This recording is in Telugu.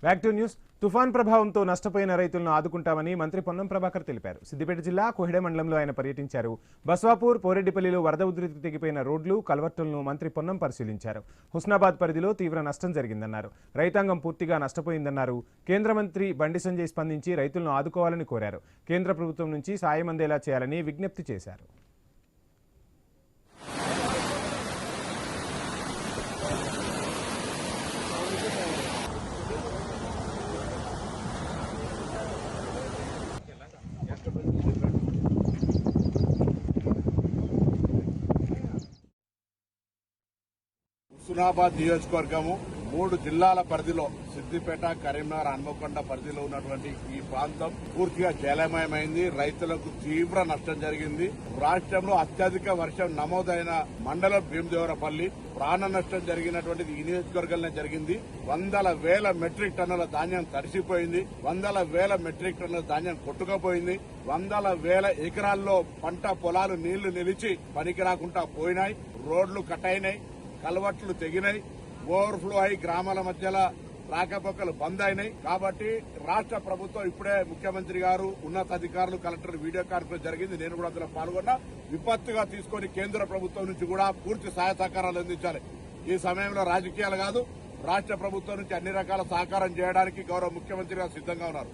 Back to news. తుఫాన్ ప్రభావంతో నష్టపోయిన రైతులను ఆదుకుంటామని మంత్రి పొన్నం ప్రభాకర్ తెలిపారు. సిద్దిపేట జిల్లా కోహిడ మండలంలో ఆయన పర్యటించారు. బస్వాపూర్, పోరెడ్డిపల్లిలో వరద ఉధృతి తెగిపోయిన రోడ్లు, కల్వర్టులను మంత్రి పొన్నం పరిశీలించారు. హుస్నాబాద్ పరిధిలో తీవ్ర నష్టం జరిగిందన్నారు. రైతాంగం పూర్తిగా నష్టపోయిందన్నారు. కేంద్ర మంత్రి బండి సంజయ్ స్పందించి రైతులను ఆదుకోవాలని కోరారు. కేంద్ర ప్రభుత్వం నుంచి సాయం అందేలా చేయాలని విజ్ఞప్తి చేశారు. హుస్నాబాద్ నియోజకవర్గము 3 జిల్లాల పరిధిలో సిద్దిపేట, కరీంనగర్, హన్మకొండ పరిధిలో ఉన్నటువంటి ఈ ప్రాంతం పూర్తిగా జలమయమైంది. రైతులకు తీవ్ర నష్టం జరిగింది. రాష్ట్రంలో అత్యధిక వర్షం నమోదైన మండలం భీమదేవరపల్లి. ప్రాణ నష్టం జరిగినటువంటిది ఈ నియోజకవర్గంలో జరిగింది. వందల వేల మెట్రిక్ టన్నుల ధాన్యం తడిసిపోయింది. వందల వేల మెట్రిక్ టన్నుల ధాన్యం కొట్టుకుపోయింది. వందల వేల ఎకరాల్లో పంట పొలాలు నీళ్లు నిలిచి పనికి రాకుండా పోయినాయి. రోడ్లు కట్టయినాయి, కల్వర్ట్లు తెగినాయి, ఓవర్ఫ్లో అయి గ్రామాల మధ్యలో రాకపోకలు బంద్ అయినాయి. కాబట్టి రాష్ట్ర ప్రభుత్వం ఇప్పుడే ముఖ్యమంత్రి గారు, ఉన్నతాధికారులు, కలెక్టర్ వీడియో కాన్ఫరెన్స్ జరిగింది. నేను కూడా అందులో పాల్గొన్నా. విపత్తుగా తీసుకుని కేంద్ర ప్రభుత్వం నుంచి కూడా పూర్తి సహాయ సహకారాలు అందించాలి. ఈ సమయంలో రాజకీయాలు కాదు, రాష్ట్ర ప్రభుత్వం నుంచి అన్ని రకాల సహకారం చేయడానికి గౌరవ ముఖ్యమంత్రి గారు సిద్ధంగా ఉన్నారు.